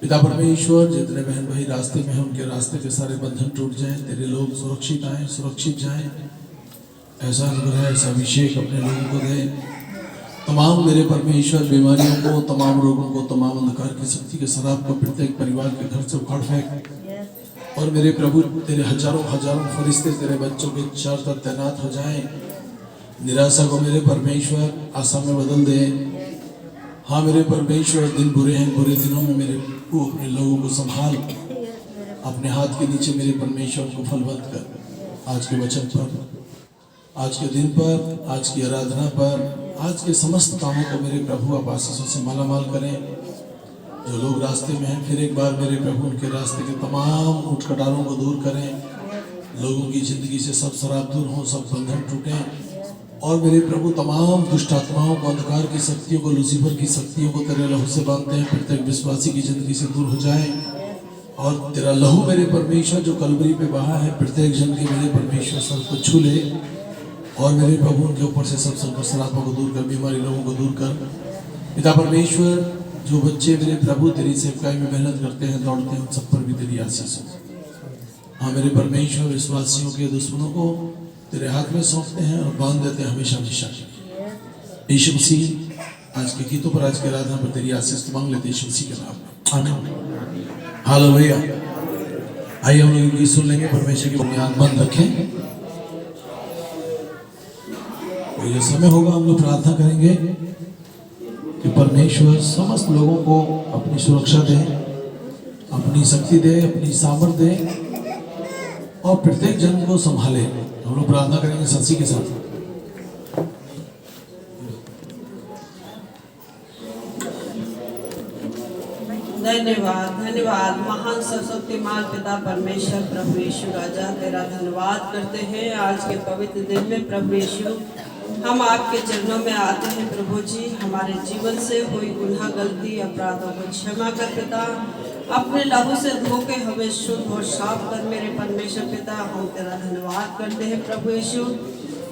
पिता परमेश्वर, जितने बहन भाई रास्ते में हैं उनके रास्ते के सारे बंधन टूट जाएं, तेरे लोग सुरक्षित आए, सुरक्षित जाएं। ऐसा अनुग्रह, ऐसा अभिषेक अपने लोगों को दे। तमाम मेरे परमेश्वर बीमारियों को, तमाम रोगों को, तमाम अंधकार की शक्ति के शराब को प्रत्येक परिवार के घर से उखाड़ फेंक। और मेरे प्रभु, तेरे हजारों हजारों फरिश्ते तेरे बच्चों के चारों तरफ तैनात हो जाएं। निराशा को मेरे परमेश्वर आशा में बदल दे। हाँ मेरे परमेश्वर, दिन बुरे हैं, बुरे दिनों में मेरे तू अपने लोगों को संभाल। अपने हाथ के नीचे मेरे परमेश्वर को फलवंत कर। आज के वचन पर, आज के दिन पर, आज की आराधना पर, आज के समस्त कामों को मेरे प्रभु आप आशीषों से मालामाल करें। जो लोग रास्ते में हैं, फिर एक बार मेरे प्रभु उनके रास्ते के तमाम उठकटारों को दूर करें। लोगों की जिंदगी से सब शराब दूर हो, सब बंधन टूटें। और मेरे प्रभु तमाम दुष्ट आत्माओं को, अंधकार की शक्तियों को, लूसीफर की शक्तियों को तेरे लहू से बांधते हैं। प्रत्येक विश्वासी की जिंदगी से दूर हो जाए। और तेरा लहू मेरे परमेश्वर जो कलवरी पे बहा है, प्रत्येक जन के मेरे परमेश्वर सर को छू ले। और मेरे प्रभु उनके ऊपर से सब संकट सरापों को दूर कर, बीमारी लोगों को दूर कर। पिता परमेश्वर, जो बच्चे मेरे प्रभु तेरी सेवकाई में मेहनत करते हैं, दौड़ते हैं, उन सब पर भी तेरी आशीष हो। हाँ मेरे परमेश्वर, विश्वासियों के दुश्मनों को तेरे हाथ में सौंपते हैं और बांध देते हैं हमेशा हमेशा। यीशु मसीह, आज के गीतों पर, आज के आराधना पर तेरी आशीष मांग लेते हैं यीशु मसीह के नाम में, आमीन। हालेलुया। आइए हम लोग गीत सुन लेंगे। परमेश्वर की बुनियाद बंद रखें। और ये समय होगा हम लोग प्रार्थना करेंगे कि परमेश्वर समस्त लोगों को अपनी सुरक्षा दे, अपनी शक्ति दे, अपनी सामर्थ्य दे और प्रत्येक जन को संभाले। हम लोग प्रार्थना करेंगे सच्ची के साथ। धन्यवाद, धन्यवाद महान सर्वशक्तिमान पिता परमेश्वर प्रभु यीशु राजा, तेरा धन्यवाद करते हैं आज के पवित्र दिन में। प्रभु यीशु, हम आपके चरणों में आते हैं प्रभु जी। हमारे जीवन से हुई गुनाह, गलती, अपराधों को क्षमा कर पिता। अपने लहू से धो के हमें शुद्ध और साफ कर मेरे परमेश्वर पिता। हम तेरा धन्यवाद करते हैं प्रभु यीशु।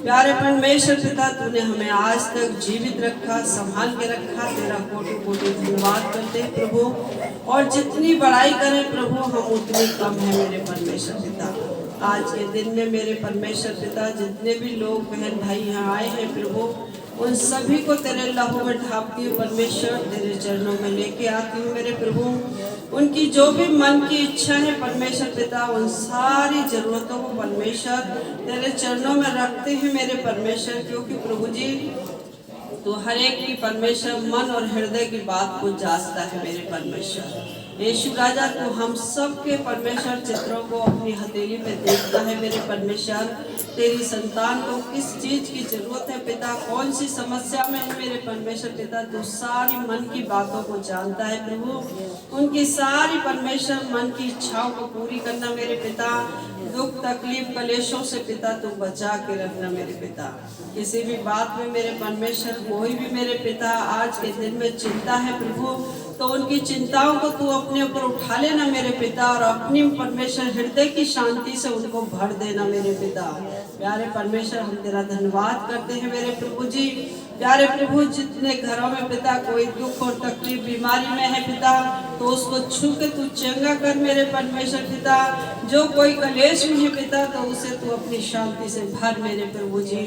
प्यारे परमेश्वर पिता, तूने हमें आज तक जीवित रखा, संभाल के रखा। तेरा कोटि कोटि धन्यवाद करते हैं प्रभु। और जितनी बड़ाई करें प्रभु, हम उतनी कम है मेरे परमेश्वर पिता। आज के दिन में मेरे परमेश्वर पिता, जितने भी लोग बहन भाई यहाँ आए हैं प्रभु, उन सभी को तेरे लहू में ढापती हूँ परमेश्वर। तेरे चरणों में लेके आती हूँ मेरे प्रभु। उनकी जो भी मन की इच्छा है परमेश्वर पिता, उन सारी जरूरतों को परमेश्वर तेरे चरणों में रखते हैं मेरे परमेश्वर। क्योंकि प्रभु जी, तो हर एक की परमेश्वर मन और हृदय की बात को जांचता है मेरे परमेश्वर। यीशु राजा, तू हम सब के परमेश्वर चित्रों को अपनी हथेली पे देखता है मेरे परमेश्वर। तेरी संतान को किस चीज की जरूरत है पिता, कौन सी समस्या में है मेरे परमेश्वर पिता, तू सारी मन की बातों को जानता है प्रभु। उनकी सारी परमेश्वर मन की इच्छाओं को पूरी करना मेरे पिता। दुख, तकलीफ, कलेशों से पिता तू बचा के रखना मेरे पिता। किसी भी बात में मेरे परमेश्वर, कोई भी मेरे पिता आज के दिन में चिंता है प्रभु, तो उनकी चिंताओं को तू अपने ऊपर उठा लेना मेरे पिता। और अपनी परमेश्वर हृदय की शांति से उनको भर देना मेरे पिता। प्यारे परमेश्वर, हम तेरा धन्यवाद करते हैं मेरे प्रभु जी। प्यारे प्रभु, जितने घरों में पिता कोई दुख और तकलीफ, बीमारी में है पिता, तो उसको छू के तू चंगा कर मेरे परमेश्वर पिता। जो कोई कलेश में है पिता, तो उसे तू अपनी शांति से भर मेरे प्रभु जी।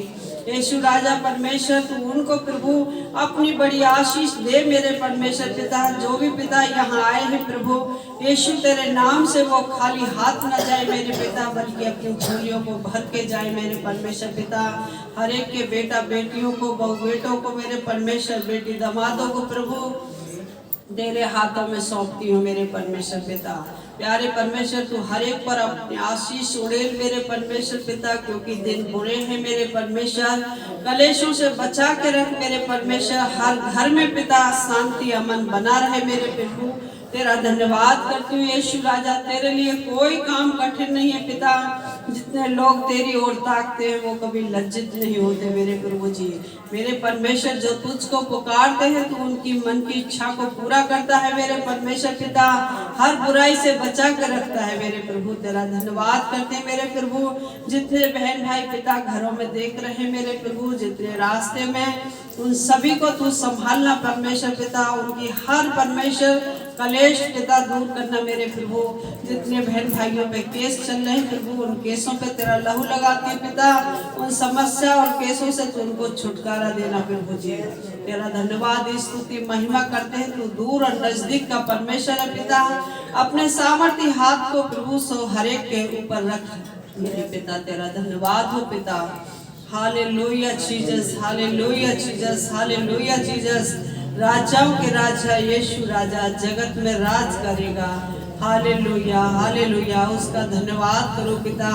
यीशु राजा परमेश्वर, तू उनको प्रभु अपनी बड़ी आशीष दे मेरे परमेश्वर पिता। जो भी पिता यहाँ आए हैं प्रभु यीशु, तेरे नाम से वो खाली हाथ न जाए मेरे पिता, बल्कि अपनी झोलियों को भर के जाए मेरे परमेश्वर पिता। हर एक के बेटा बेटियों को, बहु बेटों को मेरे परमेश्वर, बेटी दामादों को प्रभु तेरे हाथों में सौंपती हूँ मेरे परमेश्वर पिता। प्यारे परमेश्वर, तू हर एक पर अपनी आशीष उड़ेल मेरे परमेश्वर पिता। क्योंकि दिन बुरे हैं मेरे परमेश्वर, कलेशों से बचा के रख मेरे परमेश्वर। हर घर में पिता शांति अमन बना रहे मेरे प्रभु। तेरा धन्यवाद करती हूँ यीशु राजा। तेरे लिए कोई काम कठिन नहीं है पिता। जितने लोग तेरी ओर ताकते हैं वो कभी लज्जित नहीं होते मेरे प्रभु जी। मेरे परमेश्वर, जो तुझको पुकारते हैं तू उनकी मन की इच्छा को पूरा करता है मेरे परमेश्वर पिता। हर बुराई से बचा कर रखता है मेरे प्रभु। तेरा धन्यवाद करते हैं मेरे प्रभु। जितने बहन भाई पिता घरों में देख रहे हैं मेरे प्रभु, जितने रास्ते में, उन सभी को तू संभालना परमेश्वर पिता। उनकी हर परमेश्वर कलेश पिता दूर करना मेरे प्रभु। जितने बहन भाइयों पे केस चल रहे हैं प्रभु, उन केसों पे तेरा लहू लगाते हैं पिता। उन समस्या और केसों से तू उनको छुटकारा देना प्रभु जी। तेरा धन्यवाद स्तुति महिमा करते हैं। तू दूर और नजदीक का परमेश्वर है पिता। अपने सामर्थ्य हाथ को प्रभु सो हरेक के ऊपर रख मेरे पिता। तेरा धन्यवाद हो पिता। Hallelujah Jesus, hallelujah Jesus, hallelujah Jesus. राजाओं के राजा यीशु राजा जगत में राज करेगा। Hallelujah hallelujah. उसका धन्यवाद करो पिता।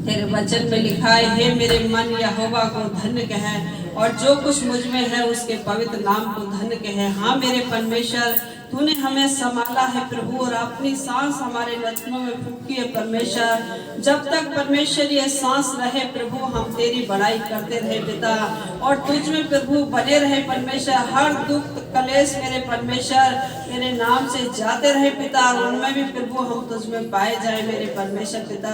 तेरे वचन में लिखा है, हे मेरे मन यहोवा को धन्य कहे और जो कुछ मुझ में है उसके पवित्र नाम को धन्य कहे। हाँ मेरे परमेश्वर, तूने हमें संभाला है प्रभु और अपनी सांस हमारे नथनों में फूंकी है परमेश्वर। जब तक परमेश्वर ये सांस रहे प्रभु, हम तेरी बड़ाई करते रहे पिता और तुझ में प्रभु बने रहे परमेश्वर। हर दुख कलेश मेरे परमेश्वर तेरे नाम से जाते रहे पिता और उनमें भी प्रभु हम तुझ में पाए जाए मेरे परमेश्वर पिता।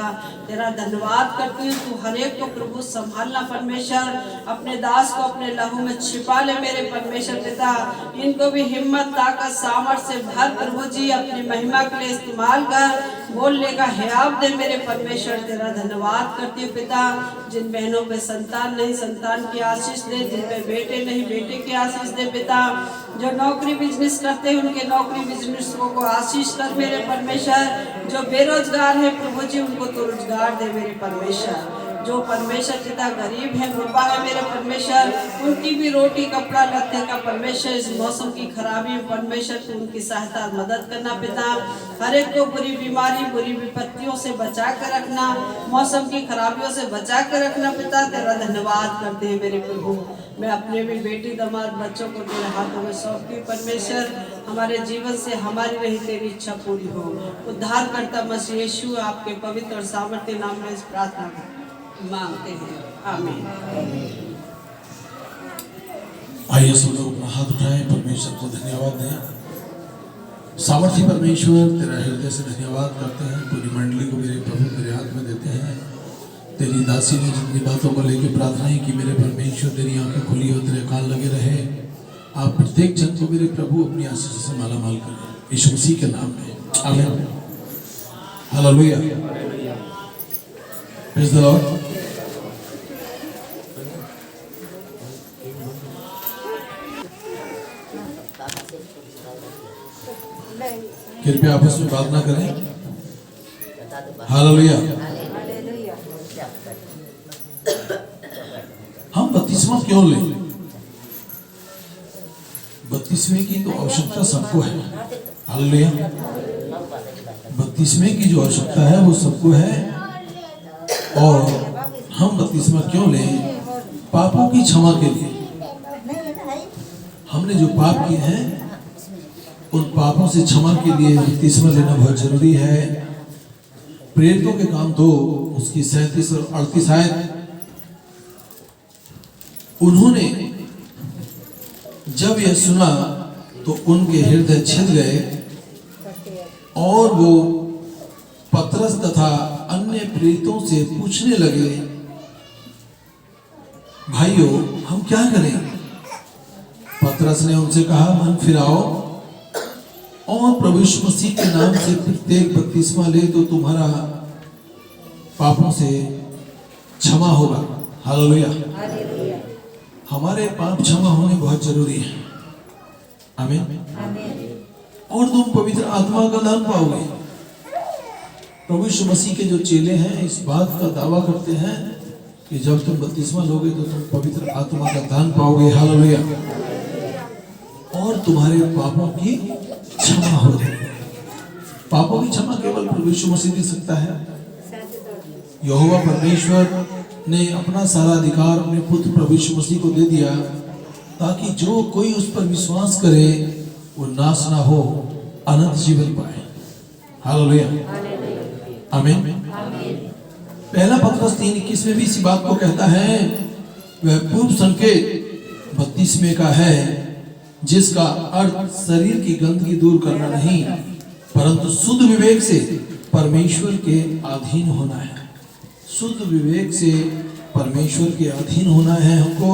तेरा धन्यवाद करती हूँ। तू हर एक को प्रभु संभालना परमेश्वर। अपने दास को अपने लहू में छिपा ले मेरे परमेश्वर पिता। इनको भी हिम्मत ताकत सामर्थ्य से भर प्रभु जी। अपनी महिमा के लिए इस्तेमाल कर। बोलने का हियाब दे मेरे परमेश्वर। तेरा धन्यवाद करती हूँ पिता। जिन बहनों पे संतान नहीं, संतान की आशीष दे। जिन पे बेटे नहीं, बेटे की आशीष दे पिता। जो नौकरी बिजनेस करते हैं उनके नौकरी बिजनेस को आशीष कर मेरे परमेश्वर। जो बेरोजगार है प्रभु जी, उनको तो रोजगार दे मेरे परमेश्वर। जो परमेश्वर पिता गरीब है, गुरबा है मेरे परमेश्वर, उनकी भी रोटी कपड़ा लत्ते का परमेश्वर इस मौसम की खराबी में परमेश्वर तू उनकी सहायता और मदद करना पिता। हर एक को बुरी बीमारी बुरी विपत्तियों से बचा कर रखना, मौसम की खराबियों से बचा कर रखना पिता। तेरा धन्यवाद करते हैं मेरे प्रभु। मैं अपने भी बेटी दामाद बच्चों को तेरे हाथों में सौंपती हूँ परमेश्वर। हमारे जीवन से हमारी रही तेरी इच्छा पूरी हो। उद्धार करता मसीह यीशु आपके पवित्र और सामर्थ्य नाम में इस प्रार्थना मांगते हैं, आमीन। आइए सब लोग अपना हाथ उठाएं, परमेश्वर को धन्यवाद दें। सामर्थी परमेश्वर, तेरा हृदय से धन्यवाद करते हैं। पूरी मंडली को मेरे प्रभु तेरे हाथ में देते हैं। तेरी दासी ने जितनी बातों को लेकर प्रार्थनाएं की मेरे परमेश्वर, तेरी आंखें खुली हो, तेरे कान लगे रहे। आप प्रत्येक जन को मेरे प्रभु अपनी आशीष से माला माल करें, यीशु मसीह के नाम में, आमीन। Hallelujah, praise the Lord. कृपया आपस में बात ना करें। हालेलुया। हम बपतिस्मा क्यों लें? बपतिस्मे की तो आवश्यकता सबको है। हालेलुया। बपतिस्मे की जो आवश्यकता है वो सबको है। और हम बपतिस्मा क्यों लें? पापों की क्षमा के लिए। हमने जो पाप किए हैं उन पापों से क्षमा के लिए बपतिस्मा लेना बहुत जरूरी है। प्रेरितों के काम 2 उसकी 37 और 38 आयत। उन्होंने जब यह सुना तो उनके हृदय छिद गए और वो पतरस तथा अन्य प्रेरितों से पूछने लगे, भाइयों हम क्या करें? पतरस ने उनसे कहा, मन फिराओ और प्रभु यीशु मसीह के नाम से प्रत्येक बपतिस्मा ले तो तुम्हारा पापों से क्षमा होगा। हालेलुया। हमारे पाप क्षमा होने बहुत जरूरी है, आमीन। और तुम पवित्र आत्मा का दान पाओगे। प्रभु यीशु मसीह के जो चेले हैं इस बात का दावा करते हैं कि जब तुम बपतिस्मा लोगे तो तुम पवित्र आत्मा का दान पाओगे। हालेलुया। और तुम्हारे पापों की क्षमा हो जाएगी। पापों की क्षमा केवल प्रभु यीशु मसीह दे सकता है। यहोवा परमेश्वर ने अपना सारा अधिकार अपने पुत्र प्रभु यीशु मसीह को दे दिया ताकि जो कोई उस पर विश्वास करे वो नाश ना हो, अनंत जीवन पाए। हालेलुया, आमीन। पहला पतरस 3:21 में भी इसी बात को कहता है, वह पूर्व संकेत बपतिस्मे का है जिसका अर्थ शरीर की गंदगी दूर करना नहीं परंतु शुद्ध विवेक से परमेश्वर के अधीन होना है। शुद्ध विवेक से परमेश्वर के अधीन होना है हमको।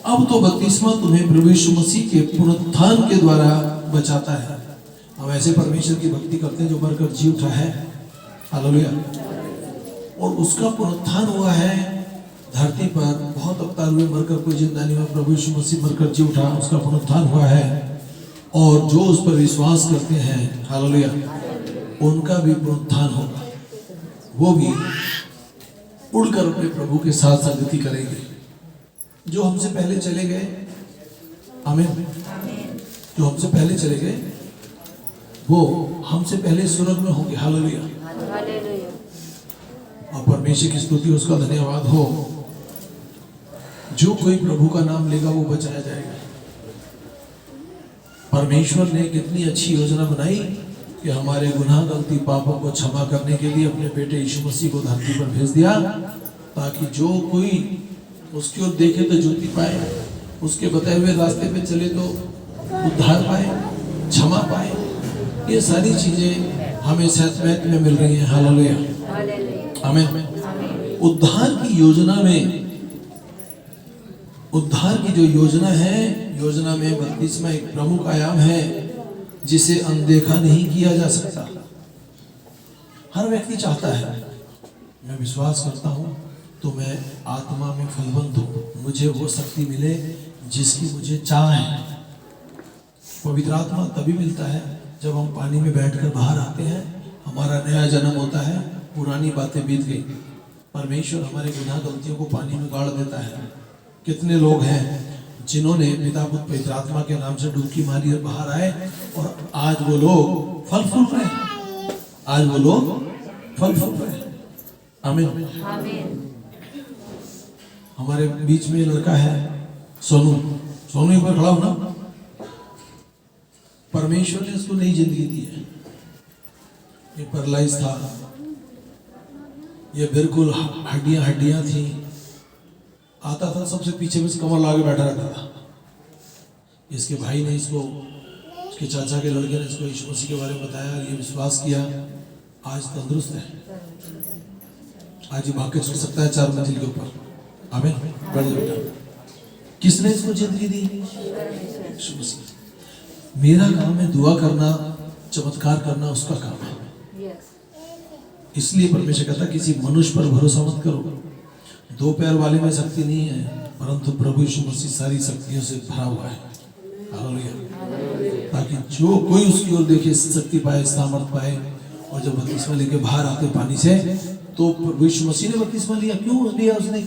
अब तो बपतिस्मा तुम्हें प्रभु यीशु मसीह के पुनरुत्थान के द्वारा बचाता है। हम ऐसे परमेश्वर की भक्ति करते हैं जो मरकर जी उठा है, हालेलुया, और उसका पुनरुत्थान हुआ है धरती पर। बहुत अवतार हुए, मरकर कोई जिंदा नहीं हुआ। प्रभु यीशु मसीह मरकर जी उठा, उसका पुनरुत्थान हुआ है, और जो उस पर विश्वास करते हैं, हालेलुया, उनका भी पुनरुत्थान होगा। वो भी उड़कर अपने प्रभु के साथ संगति करेंगे। जो हमसे पहले चले गए, आमीन, जो हमसे पहले चले गए वो हमसे पहले स्वर्ग में होंगे, हालेलुया। और परमेश्वर की स्तुति, उसका धन्यवाद हो। जो कोई प्रभु का नाम लेगा वो बचाया जाएगा। परमेश्वर ने कितनी अच्छी योजना बनाई कि हमारे गुनाह, गलती, पापों को क्षमा करने के लिए अपने बेटे यीशु मसीह को धरती पर भेज दिया, ताकि जो कोई उसकी ओर देखे तो ज्योति पाए, उसके बताए हुए रास्ते पे चले तो उद्धार पाए, क्षमा पाए। ये सारी चीजें हमें सत्य में मिल रही हैं, हालेलुया, आमीन। उद्धार की योजना में, उद्धार की जो योजना है, योजना में बपतिस्मा एक प्रमुख आयाम है जिसे अनदेखा नहीं किया जा सकता। हर व्यक्ति चाहता है, मैं विश्वास करता हूँ तो मैं आत्मा में फलवंत हूँ, मुझे वो शक्ति मिले जिसकी मुझे चाह है। पवित्र आत्मा तभी मिलता है जब हम पानी में बैठकर बाहर आते हैं, हमारा नया जन्म होता है, पुरानी बातें बीत गई। परमेश्वर हमारे गुनाह, गलतियों को पानी में गाड़ देता है। कितने लोग हैं जिन्होंने पिता, पुत्र, पवित्र आत्मा के नाम से डुबकी मारी और बाहर आए, और आज वो लोग फल फूल रहे हैं, आज वो लोग फल फूल रहे हैं, आमीन। हमारे बीच में लड़का है सोनू, सोनू एक बार खड़ा हो ना। परमेश्वर ने उसको नई जिंदगी दी है। ये पैरालाइज था, ये बिल्कुल हड्डियां थी, आता था सबसे पीछे में कमर लाके बैठा रहता था। इसके भाई ने इसको, इसके चाचा के लड़के ने इसको यीशु मसीह के बारे में बताया, ये विश्वास किया, आज तंदुरुस्त है, आज ये भाग के चढ़ सकता है 4 मंजिल के ऊपर, आमीन। बढ़ जाओ बेटा। किसने इसको जिंदगी दी? यीशु मसीह। मेरा काम है दुआ करना, चमत्कार करना उसका काम है। इसलिए परमेश्वर कहता किसी मनुष्य पर भरोसा मत करो। 2 पैर वाले में शक्ति नहीं है, परंतु प्रभु यीशु मसीह सारी शक्तियों से भरा हुआ है, हालेलुया। ताकि जो कोई उसकी ओर देखे शक्ति पाए, सामर्थ पाए। और जब बपतिस्मा लेके बाहर आते पानी से, तो प्रभु यीशु मसीह ने बपतिस्मा लिया। क्यों लिया उसने?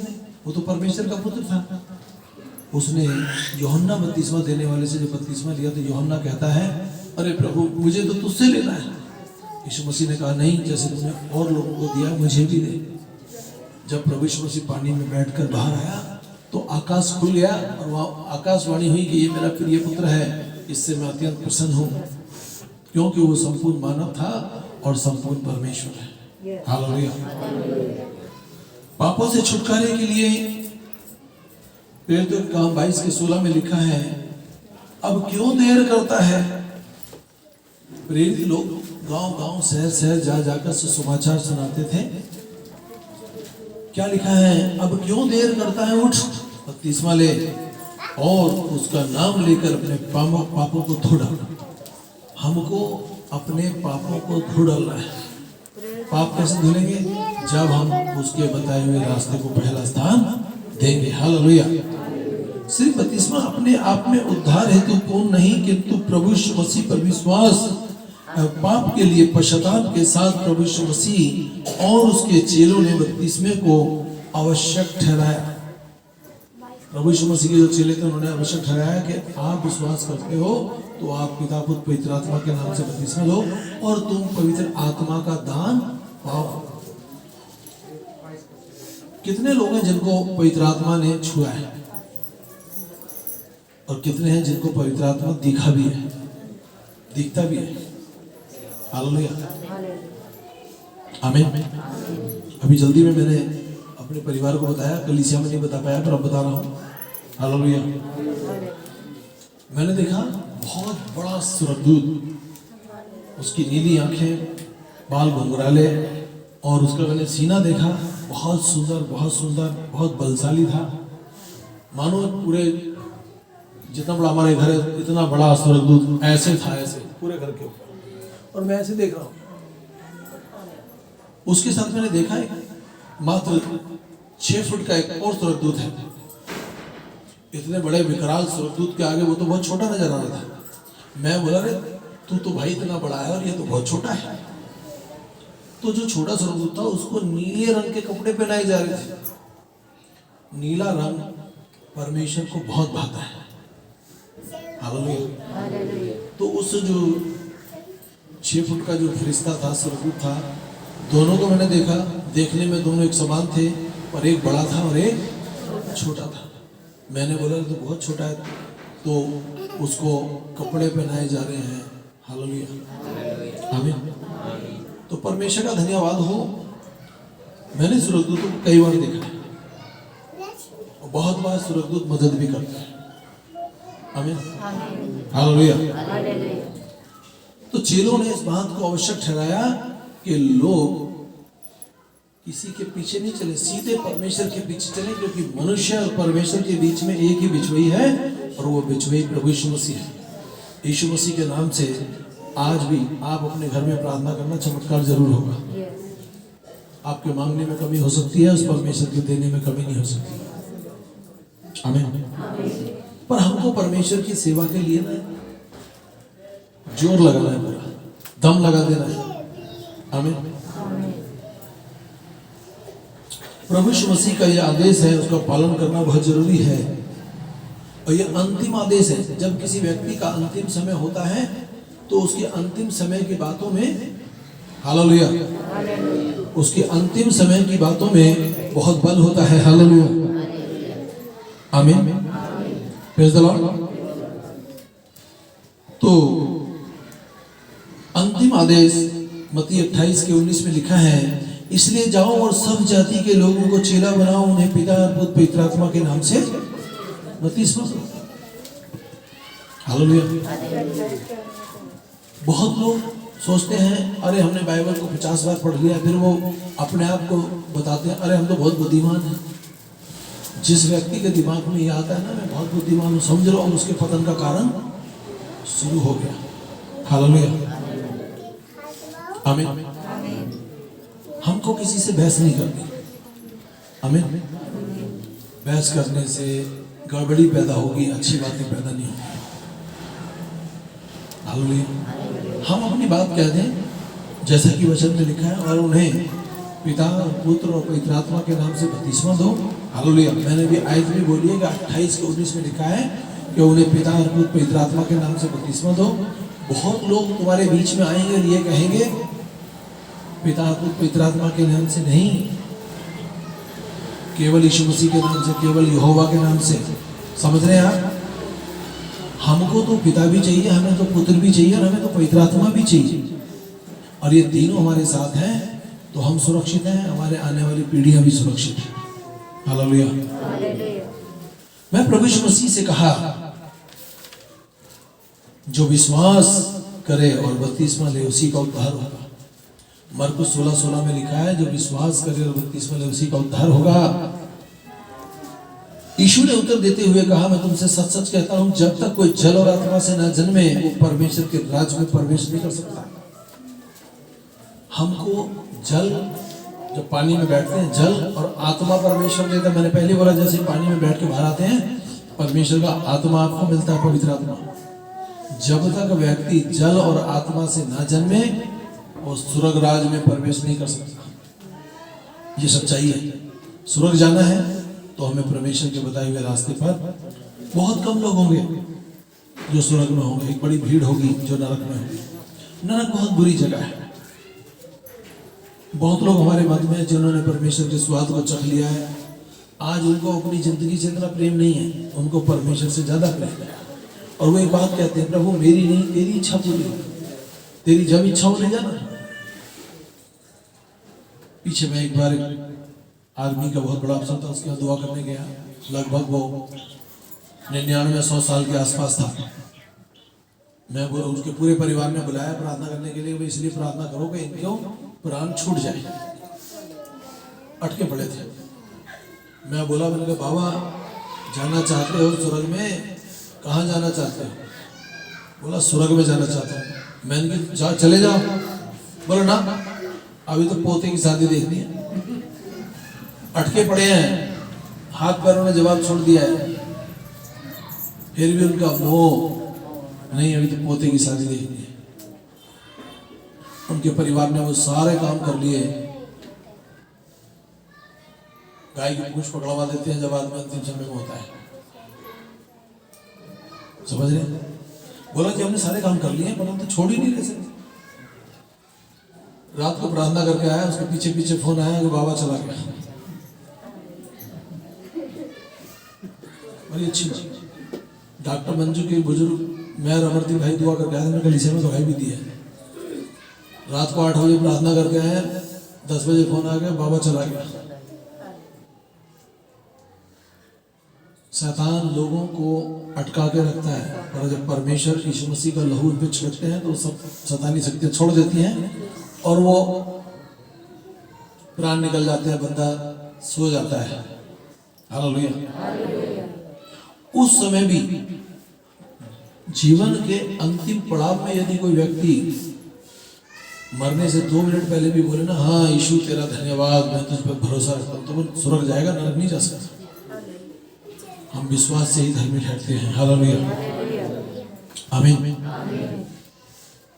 वो तो परमेश्वर का पुत्र था। उसने यूहन्ना बपतिस्मा देने वाले से जब बपतिस्मा लिया, तो यूहन्ना कहता है, अरे प्रभु मुझे तो तुझसे लेना है। यीशु मसीह ने कहा, नहीं, जैसे तुमने और लोगों को दिया मुझे भी दे। जब प्रभु यीशु मसीह पानी में बैठकर बाहर आया, तो आकाश खुल गया और वहाँ आकाशवाणी हुई कि ये मेरा प्रिय पुत्र है, इससे मैं अत्यंत प्रसन्न हूँ। क्योंकि वो संपूर्ण मानव था और संपूर्ण परमेश्वर है, हालेलुया। पापों से छुटकारे के लिए प्रेरितों के काम 22:16 में लिखा है, अब क्यों देर करता है। प्रेरित लोग गांव-गांव, शहर-शहर जा जाकर सुसमाचार सुनाते थे। क्या लिखा है? अब क्यों देर करता है, उठ बपतिस्मा ले और उसका नाम लेकर अपने पापों को धो डाल। हमको अपने पापों को धो डालना है। पाप कैसे धुलेंगे? जब हम उसके बताए हुए रास्ते को पहला स्थान देंगे, हालेलुया। सिर्फ बपतिस्मा अपने आप में उद्धार हेतु पूर्ण नहीं, किंतु प्रभु यीशु मसीह पर विश्वास, पाप के लिए पश्चाताप के साथ प्रभु यीशु मसीह और उसके चेलों ने बपतिस्मे को आवश्यक ठहराया। प्रभु यीशु मसीह के जो चेले थे उन्होंने आवश्यक ठहराया कि आप विश्वास करते हो तो आप पिता, पुत्र, पवित्र आत्मा के नाम से बपतिस्मा लो और तुम पवित्र आत्मा का दान पाओ। कितने लोग हैं जिनको पवित्र आत्मा ने छुआ है, और कितने हैं जिनको पवित्र आत्मा दिखा भी है, दिखता भी है, हालेलुया, आमीन। अभी जल्दी में मैंने अपने परिवार को बताया, कलीसिया में नहीं बता पाया, पर अब बता रहा हूँ, हालेलुया। मैंने देखा बहुत बड़ा स्वर्गदूत, उसकी नीली आंखें, बाल घुंघराले, और उसका मैंने सीना देखा, बहुत सुंदर, बहुत सुंदर, बहुत बलशाली था। मानो पूरे जितना बड़ा हमारे घर है इतना बड़ा स्वर्गदूत ऐसे था, ऐसे पूरे घर के ऊपर, और मैं ऐसे देख रहा हूँ। उसके साथ मैंने देखा है मात्र 6 फुट का एक और स्वर्गदूत है। इतने बड़े विकराल स्वर्गदूत के आगे वो तो बहुत छोटा नजर आ रहा था। मैं बोला रे तू तो भाई इतना बड़ा है और ये तो बहुत छोटा है। तो जो छोटा स्वर्गदूत था उसको नीले रंग के कपड़े पहनाए जा रहे थे। नीला रंग परमेश्वर को बहुत भाता है। हालेलुया। तो उस जो 6 फुट का जो फरिश्ता था, स्वर्गदूत था, दोनों को मैंने देखा। देखने में दोनों एक समान थे, पर एक बड़ा था और एक छोटा था। मैंने बोला तो बहुत छोटा है, तो उसको कपड़े पहनाए जा रहे हैं। हालेलुया, आमीन। तो परमेश्वर का धन्यवाद हो। मैंने स्वर्गदूतों को कई बार देखा है और बहुत बार स्वर्गदूत मदद भी करते हैं। आमीन, हालेलुया। तो चेलों ने इस बात को आवश्यक ठहराया कि लोग किसी के पीछे नहीं चले, सीधे परमेश्वर के पीछे चले, क्योंकि मनुष्य और परमेश्वर के बीच में एक ही बिचवई है और वो बिचवई प्रभु यीशु मसीह है। यीशु मसीह के नाम से आज भी आप अपने घर में प्रार्थना करना, चमत्कार जरूर होगा। आपके मांगने में कमी हो सकती है, उस परमेश्वर के देने में कमी नहीं हो सकती। आमीन। पर हमको परमेश्वर की सेवा के लिए ना जोर लगाना है, पूरा दम लगा देना है। आमीन। प्रभु यीशु मसीह का यह आदेश है, उसका पालन करना बहुत जरूरी है। और यह अंतिम आदेश है। जब किसी व्यक्ति का अंतिम समय होता है तो उसके अंतिम समय की बातों में, हालेलुया, उसके अंतिम समय की बातों में बहुत बल होता है। हालेलुया, आमीन, प्रेज़ द लॉर्ड। तो अंतिम आदेश मत्ती 28:19 में लिखा है, इसलिए जाओ और सब जाति के लोगों को चेला बनाओ, उन्हें पिता और पुत्र पवित्र आत्मा के नाम से बपतिस्मा दो। हालेलुया। बहुत लोग सोचते हैं अरे हमने बाइबल को 50 बार पढ़ लिया, फिर वो अपने आप को बताते हैं अरे हम तो बहुत बुद्धिमान हैं। जिस व्यक्ति के दिमाग में ये आता है ना मैं बहुत बुद्धिमान हूँ, समझ लो उसके पतन का कारण शुरू हो गया। हालेलुया, आमीन। हमको किसी से बहस नहीं करनी। आमीन। बहस करने से गड़बड़ी पैदा होगी, अच्छी बातें पैदा नहीं होगी। हालेलुया। हम अपनी बात कह दें जैसा कि वचन में लिखा है, और उन्हें पिता और पुत्र और पवित्र आत्मा के नाम से बपतिस्मा दो। हालेलुया। मैंने भी आयत भी बोली है कि 28:19 में लिखा है कि उन्हें पिता और पुत्र पवित्र आत्मा के नाम से बपतिस्मा दो। बहुत लोग तुम्हारे बीच में आएंगे और ये कहेंगे पिता और पुत्र पवित्र आत्मा के नाम से नहीं, केवल यीशु मसीह के नाम से, केवल यहोवा के नाम से। समझ रहे हैं आप? हमको तो पिता भी चाहिए, हमें तो पुत्र भी चाहिए और हमें तो पवित्र आत्मा भी चाहिए। और ये तीनों हमारे साथ हैं तो हम सुरक्षित हैं, हमारे आने वाली पीढ़ियां भी सुरक्षित हैं। हालेलुया। मैं प्रभु यीशु मसीह से कहा जो विश्वास करे और बपतिस्मा ले उसी का उद्धार होगा। मरकुस 16:16 में लिखा है जो विश्वास करे और बपतिस्मा ले उसी का उद्धार होगा। यीशु ने उत्तर देते हुए कहा मैं तुमसे सच सच कहता हूं, जब तक कोई जल और आत्मा से न जन्मे वो परमेश्वर के राज्य में प्रवेश नहीं कर सकता। हमको जल, जब पानी में बैठते हैं, जल और आत्मा परमेश्वर देता है। मैंने पहले बोला जैसे पानी में बैठ के बाहर आते हैं परमेश्वर का आत्मा आपको मिलता है, पवित्र आत्मा। जब तक व्यक्ति जल और आत्मा से न जन्मे वो स्वर्ग राज में प्रवेश नहीं कर सकता। ये सच्चाई है। स्वर्ग जाना है तो हमें परमेश्वर के बताए हुए रास्ते पर बहुत कम लोग होंगे जो स्वर्ग में होंगे, एक बड़ी भीड़ होगी जो नरक में होगी। नरक बहुत बुरी जगह है। बहुत लोग हमारे मध्य में जिन्होंने परमेश्वर के स्वाद को चख लिया है, आज उनको अपनी जिंदगी से इतना प्रेम नहीं है, उनको परमेश्वर से ज्यादा प्रेम है। और वो एक बात कहते हैं प्रभु मेरी नहीं तेरी इच्छा पूरी हो। तेरी जब इच्छा हो ले जाना। पीछे मैं एक बार आर्मी का बहुत बड़ा अफसर था, उसके बाद दुआ करने गया। लगभग वो 99-100 साल के आसपास था। मैं उसके पूरे परिवार ने बुलाया प्रार्थना करने के लिए। वो इसलिए प्रार्थना करो कि इनको प्राण छूट जाए, अटके पड़े थे। मैं बोला मैंने कहा बाबा जाना चाहते हो स्वर्ग में, कहाँ जाना चाहते हो? बोला स्वर्ग में जाना चाहता हूँ। मैंने कहा चले जाओ। बोला ना, अभी तो पोते की शादी देखनी है। अटके पड़े हैं, हाथ पैरों ने जवाब छोड़ दिया है, फिर भी उनका मोह नहीं, अभी तो पोते की शादी देखनी है। उनके परिवार ने वो सारे काम कर लिए। गाय की पूंछ पकड़वा देते हैं जब आदमी अंतिम समय में होता है, समझ रहे? बोला कि हमने सारे काम कर लिए पर हम तो छोड़ ही नहीं रहे सकते। रात को प्रार्थना करके आया, उसके पीछे पीछे फोन आया कि बाबा चला गया। बड़ी अच्छी बात। डॉक्टर मंजू के बुजुर्ग मैं अमरदीप भाई दुआ करके आया, कल इसे में दवाई भी दी है। रात को 8 बजे प्रार्थना करके आए, 10 बजे फोन आ गया, बाबा चला गया। शैतान लोगों को अटका के रखता है, और जब परमेश्वर यीशु मसीह का लहू उन पे छिड़कते हैं तो सब शैतानी शक्तियां छोड़ देती हैं और वो प्राण निकल जाते हैं, बंदा सो जाता है। हालेलुया। उस समय भी जीवन के अंतिम पड़ाव में यदि कोई व्यक्ति मरने से 2 मिनट पहले भी बोले ना, हाँ यीशु तेरा धन्यवाद, मैं तुझ पर भरोसा रखता हूँ, तो वो स्वर्ग जाएगा, नरक नहीं जा सकता। हम विश्वास से ही धर्मी ठहरते हैं। हालेलुया, आमीन।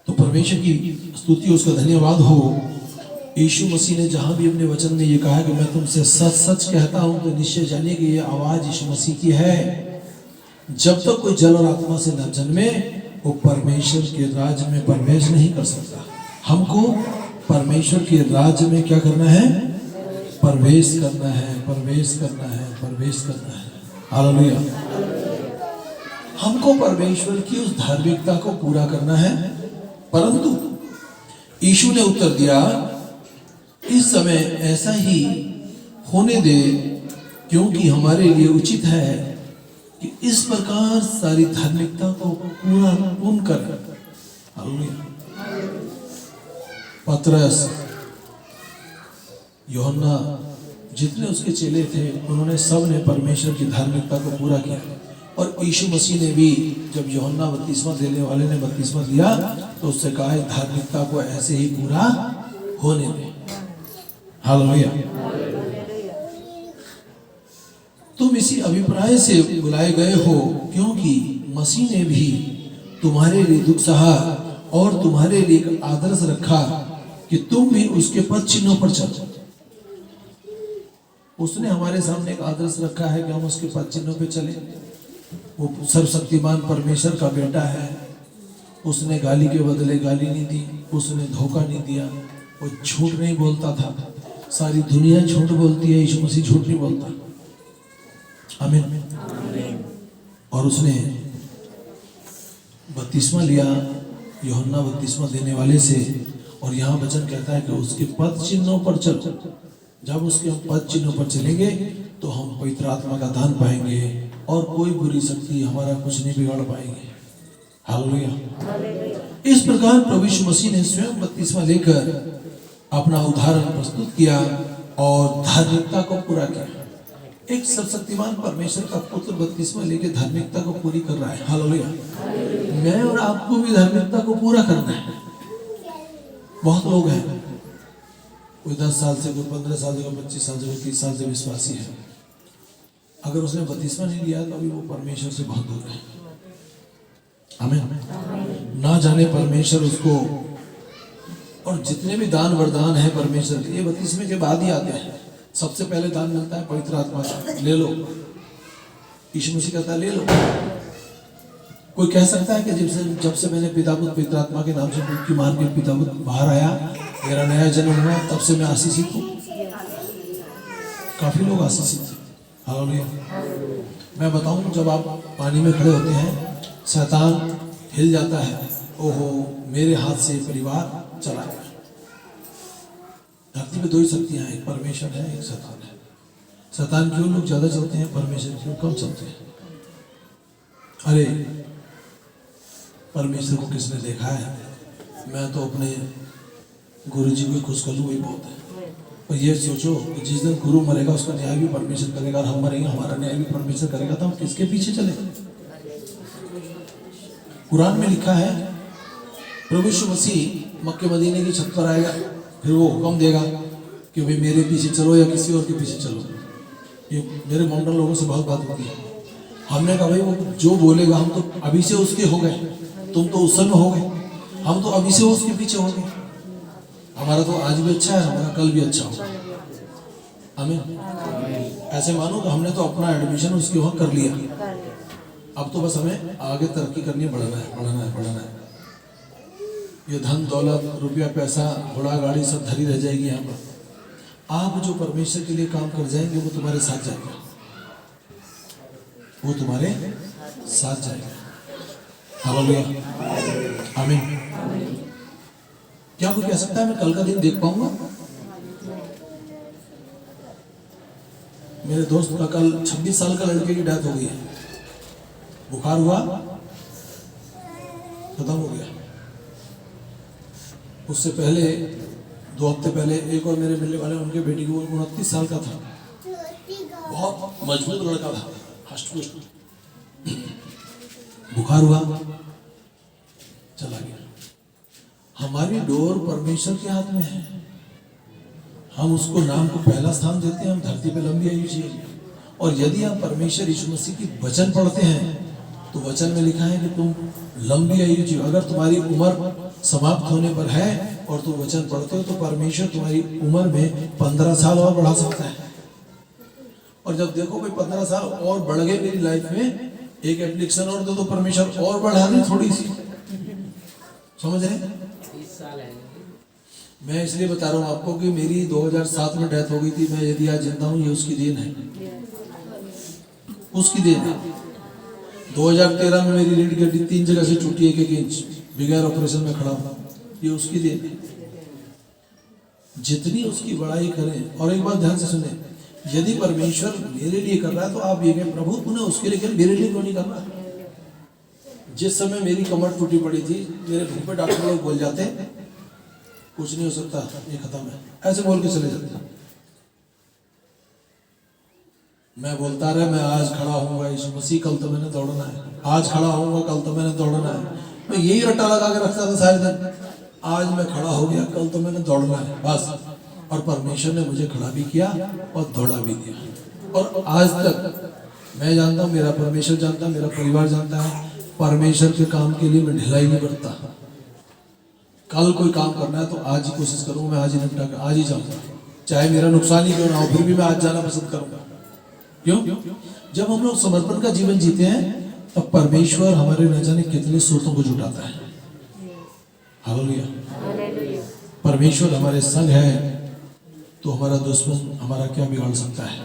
तो परमेश्वर की स्तुति, उसका धन्यवाद हो। यीशु मसीह ने जहां भी अपने वचन में ये कहा कि मैं तुमसे सच सच कहता हूं, तो निश्चय जानिए कि ये आवाज यीशु मसीह की है। जब तक कोई जल और आत्मा से न जन्मे वो परमेश्वर के राज्य में प्रवेश नहीं कर सकता। हमको परमेश्वर के राज्य में क्या करना है? प्रवेश करना है, प्रवेश करना है, प्रवेश करना है। हालेलुया। हमको परमेश्वर की उस धार्मिकता को पूरा करना है। परंतु यीशु ने उत्तर दिया, इस समय ऐसा ही होने दे, क्योंकि हमारे लिए उचित है कि इस प्रकार सारी धार्मिकता को पूर्ण कर। हालेलुया। पतरस, यूहन्ना, जितने उसके चेले थे, उन्होंने सब ने परमेश्वर की धार्मिकता को पूरा किया। और यीशु मसीह ने भी, जब यूहन्ना बपतिस्मा देने वाले ने बपतिस्मा दिया, तो उससे कहा है धार्मिकता को ऐसे ही पूरा होने दे। हालेलुया। तुम इसी अभिप्राय से बुलाए गए हो, क्योंकि मसीह ने भी तुम्हारे लिए दुख सहा और तुम्हारे लिए एक आदर्श रखा कि तुम भी उसके पद चिन्हों पर चलो। उसने हमारे सामने एक आदर्श रखा है कि हम उसके पद चिन्हों पे चले। वो सर्वशक्तिमान परमेश्वर का बेटा है। उसने गाली के बदले गाली नहीं दी, उसने धोखा नहीं दिया, वो झूठ नहीं बोलता था। सारी दुनिया झूठ बोलती है, यीशु मसीह झूठ नहीं बोलता। आमीन। और उसने बपतिस्मा लिया यूहन्ना बपतिस्मा देने वाले से, और यहाँ वचन कहता है कि उसके पद चिन्हों पर चलो। जब उसके पद चिन्हों पर चलेंगे तो हम पवित्र आत्मा का दान पाएंगे और कोई बुरी शक्ति हमारा कुछ नहीं बिगाड़ पाएंगे। हालेलुया। इस प्रकार प्रभु यीशु मसीह ने स्वयं बपतिस्मा लेकर अपना उदाहरण प्रस्तुत किया और धार्मिकता को पूरा किया। एक सर्वशक्तिमान परमेश्वर का पुत्र बपतिस्मा लेके धार्मिकता को पूरी कर रहा है। हालेलुया। मैं और आपको भी धार्मिकता को पूरा करना है। बहुत लोग हैं, कोई 10 साल से, कोई 15 साल से, कोई 25 साल से, कोई 30 साल से विश्वासी है। अगर उसने बपतिस्मा नहीं लिया तो अभी वो परमेश्वर से बहुत दूर है। आमीन। ना जाने परमेश्वर उसको, और जितने भी दान वरदान है परमेश्वर के, ये बपतिस्मे के बाद ही आते हैं। सबसे पहले दान मिलता है पवित्र आत्मा का, ले लो। यीशु मसीह कहता है ले लो। कोई कह सकता है कि जब से मैंने पिता पुत्र पवित्र आत्मा के नाम से डुबकी मार के पिता पुत्र बाहर आया, मेरा नया जन्म हुआ, तब से मैं आशीषित हूँ? काफी लोग आशीषित हैं। हालेलुया। मैं बताऊं, जब आप पानी में खड़े होते हैं, शैतान हिल जाता है, ओहो मेरे हाथ से परिवार चला गया। धरती पे 2 ही शक्तियां हैं, एक परमेश्वर है, एक शैतान है। शैतान क्यों लोग ज्यादा चलते हैं, परमेश्वर क्यों कम चलते हैं? अरे परमेश्वर को किसने देखा है? मैं तो अपने गुरु जी को खुश कर लूँ, वही बहुत है। और ये सोचो कि जिस दिन गुरु मरेगा उसका न्याय भी परमेश्वर करेगा, और हम मरेंगे हमारा न्याय भी परमेश्वर करेगा, तो हम किसके पीछे चले? कुरान में लिखा है प्रभु यीशु मसीह मक्के मदीने की छत पर आएगा, फिर वो हुक्म देगा कि भाई मेरे पीछे चलो या किसी और के पीछे चलो। ये मेरे मॉडर्न लोगों से बहुत बात होती है। हमने कहा भाई वो जो बोलेगा, हम तो अभी से उसके हो गए, तुम तो उस समय हो गए, हम तो अभी से उसके पीछे हो गए। हमारा तो आज भी अच्छा है, हमारा कल भी अच्छा होगा। आमीन। ऐसे मानो कि हमने तो अपना एडमिशन उसके वहाँ कर लिया, अब तो बस हमें आगे तरक्की करनी है, बढ़ना है, बढ़ना है, बढ़ना है। ये धन दौलत रुपया पैसा घोड़ा गाड़ी सब धरी रह जाएगी यहाँ पर। आप जो परमेश्वर के लिए काम कर जाएंगे वो तुम्हारे साथ जाएगा, वो तुम्हारे साथ जाएगा। हालेलुया, आमीन। क्या कोई कह सकता है मैं कल का दिन देख पाऊंगा? मेरे दोस्त का कल 26 साल का लड़के की डेथ हो गई है। बुखार हुआ, खत्म हो गया। उससे पहले 2 हफ्ते पहले एक और मेरे मिलने वाले, उनके बेटी को 29 साल का था, बहुत मजबूत लड़का था, हष्ट पुष्ट। बुखार हुआ, चला गया। हमारी डोर परमेश्वर के हाथ में है। हम उसको नाम को पहला स्थान देते हैं, हम धरती पे लंबी आयु जिए। और यदि आप परमेश्वर यीशु मसीह की वचन पढ़ते हैं तो वचन में लिखा है कि तुम लंबी आयु जियो। अगर तुम्हारी उम्र समाप्त होने पर है और तुम वचन पढ़ते हो तो परमेश्वर तुम्हारी उम्र में 15 साल और बढ़ा सकता है। और जब देखो भाई 15 साल और बढ़ गए मेरी लाइफ में, एक एप्लीकेशन और दो तो परमेश्वर और बढ़ा दे थोड़ी सी, समझ रहे? 30 साल है। मैं इसलिए बता रहा हूँ आपको कि मेरी 2007 में डेथ हो गई थी। मैं यदि आज जिंदा हूँ ये उसकी देन है, उसकी देन है। 2013 में मेरी रीढ़ की हड्डी 3 जगह से टूटी, 1-1 इंच, बगैर ऑपरेशन में खड़ा था, ये उसकी देन है। जितनी उसकी बड़ाई करें। और एक बात ध्यान से सुने, यदि परमेश्वर मेरे लिए कर रहा है तो आप ये कहें प्रभु तूने उसके लिए किया, मेरे लिए क्यों नहीं कर रहा? जिस समय मेरी कमर टूटी पड़ी थी, मेरे घर पे डॉक्टर लोग बोल जाते कुछ नहीं हो सकता, ये खत्म है, ऐसे बोल के चले जाते। मैं बोलता रहा मैं आज खड़ा होऊंगा यीशु मसीह, कल तो मैंने दौड़ना है, आज खड़ा होऊंगा, कल तो मैंने दौड़ना है। मैं यही रट्टा लगा के रखता था सारे दिन, आज मैं खड़ा हो गया, कल तो मैंने दौड़ना है, बस। और परमेश्वर ने मुझे खड़ा भी किया और दौड़ा भी दिया। और आज तक मैं जानता हूँ, मेरा परमेश्वर जानता है, मेरा परिवार जानता है, परमेश्वर के काम के लिए मैं ढिलाई नहीं बरतता। कल कोई काम करना है तो आज ही कोशिश करूंगा, मैं आज ही निपटा कर आज ही जाऊंगा, चाहे मेरा नुकसान ही क्यों ना हो, फिर भी मैं आज जाना पसंद करूंगा। क्यों? जब हम लोग समर्पण का जीवन जीते हैं तब परमेश्वर हमारे न जाने कितने स्रोतों को जुटाता है। हालेलुया। परमेश्वर हमारे संग है तो हमारा दुश्मन हमारा क्या बिगाड़ सकता है?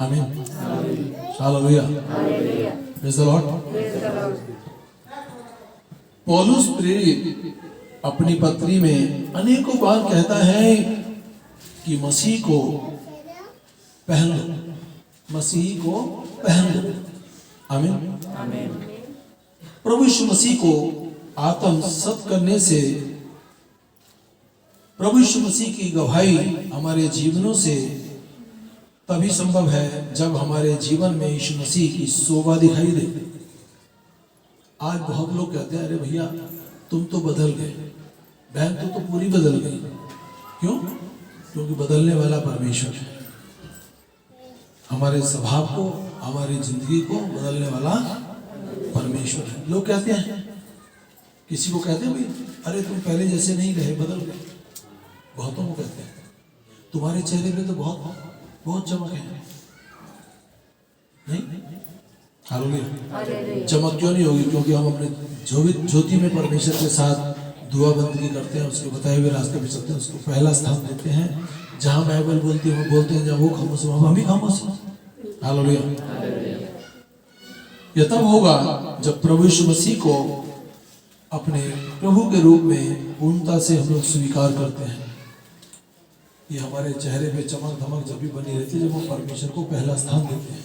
आमीन। हालेलुया। Praise the Lord. पौलुस प्रेरित अपनी पत्री में अनेकों बार कहता है कि मसीह को पहन लो, मसीह को पहन लो। आमीन। प्रभु यीशु मसीह को आत्मसात करने से, प्रभु यीशु मसीह की गवाही हमारे जीवनों से तभी संभव है जब हमारे जीवन में यीशु मसीह की शोभा दिखाई दे। आज बहुत लोग कहते हैं अरे भैया तुम तो बदल गए, बहन तो पूरी बदल गई। क्यों? क्योंकि बदलने वाला परमेश्वर है। हमारे स्वभाव को, हमारी जिंदगी को बदलने वाला परमेश्वर है। लोग कहते हैं, किसी को कहते हैं भाई अरे तुम पहले जैसे नहीं रहे, बदल गए। बहुतों को कहते हैं तुम्हारे चेहरे पे तो बहुत चमक है। नहीं? हालेलुया। चमक क्यों नहीं होगी? क्योंकि हम अपने ज्योति में परमेश्वर के साथ दुआ बंदगी करते हैं, उसके बताए हुए रास्ते पे चलते हैं, उसको पहला स्थान देते हैं। जहाँ बाइबल बोलती है वो बोलते हैं, जहाँ वो खामोश है हम भी खामोश हैं। हालेलुया। यह तब होगा जब प्रभु यीशु मसीह को अपने प्रभु के रूप में पूर्णता से हम लोग स्वीकार करते हैं। ये हमारे चेहरे पे चमक धमक जब भी बनी रहती है जब हम परमेश्वर को पहला स्थान देते हैं,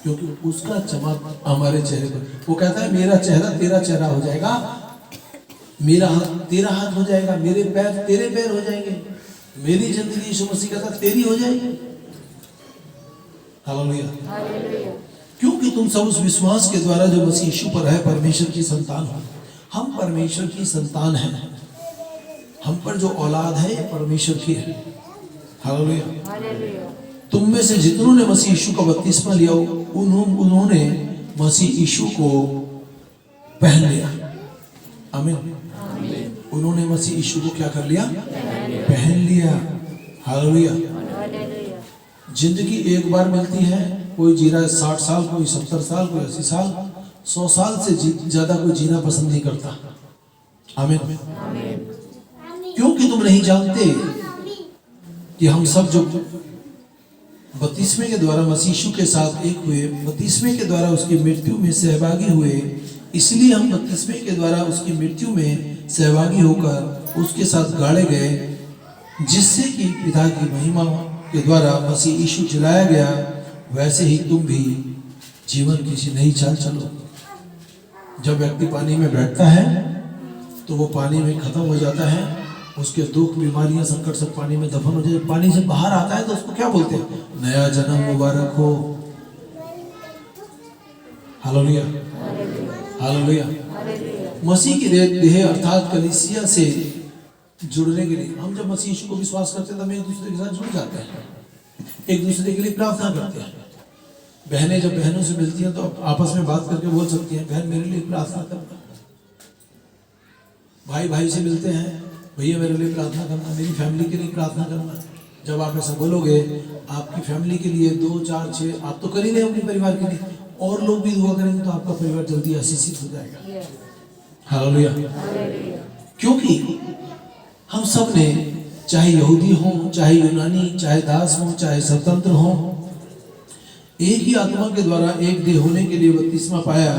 क्योंकि उसका चमक हमारे चेहरे पर। वो कहता है मेरा चेहरा तेरा चेहरा हो जाएगा, मेरा हाथ तेरा हाथ हो जाएगा, मेरे पैर तेरे पैर हो जाएंगे, मेरी जिंदगी यीशु मसीह का तेरी हो जाएगी। हालेलुया। क्योंकि क्योंकि तुम सब उस विश्वास के द्वारा जो मसीह यीशु पर है परमेश्वर की संतान हो। हम परमेश्वर की संतान हैं। हम पर जो औलाद है ये परमेश्वर की है। हालेलुया। तुम में से जितनों ने मसीह यीशु का बपतिस्मा लिया उन्होंने मसीह यीशु को पहन लिया। आमीन। उन्होंने मसीह यीशु को क्या कर लिया? पहन लिया। हालेलुया। जिंदगी एक बार मिलती है। कोई जी रहा है 60 साल, कोई 70 साल, कोई 80 साल, 100 साल से ज्यादा कोई जीना पसंद नहीं करता। आमीन। क्योंकि तुम नहीं जानते कि हम सब जो बपतिस्मे के द्वारा मसीह यीशु के साथ एक हुए, बपतिस्मे के द्वारा उसकी मृत्यु में सहभागी हुए, इसलिए हम बपतिस्मे के द्वारा उसकी मृत्यु में सहभागी होकर उसके साथ गाड़े गए, जिससे कि पिता की महिमा के द्वारा मसीह यीशु जलाया गया, वैसे ही तुम भी जीवन की नई चाल चलो। जब व्यक्ति पानी में बैठता है तो वो पानी में खत्म हो जाता है, उसके दुख, बीमारियां, संकट सब पानी में दफन हो जाए। पानी से बाहर आता है तो उसको क्या बोलते हैं? नया जन्म मुबारक हो। हालेलुया। हालेलुया। मसीह की देह अर्थात कलीसिया से जुड़ने के लिए हम जब मसीह यीशु को विश्वास करते हैं तो हम एक दूसरे के साथ जुड़ जाते हैं, एक दूसरे के लिए प्रार्थना करते हैं। बहनें जब बहनों से मिलती हैं तो आपस में बात करके बोल सकती हैं, बहन मेरे लिए प्रार्थना करना। भाई भाई से मिलते हैं, भैया मेरे लिए प्रार्थना करना, मेरी फैमिली के लिए प्रार्थना करना। जब आप ऐसा बोलोगे, आपकी फैमिली के लिए 2, 4, 6 आप तो कर ही रहे अपने परिवार के लिए, और लोग भी दुआ करेंगे तो आपका परिवार जल्दी आशीषित हो जाएगा। हालेलुया। क्योंकि हम सब ने, चाहे यहूदी हो, चाहे यूनानी, चाहे दास हो, चाहे स्वतंत्र हो, एक ही आत्मा के द्वारा एक देह होने के लिए बपतिस्मा पाया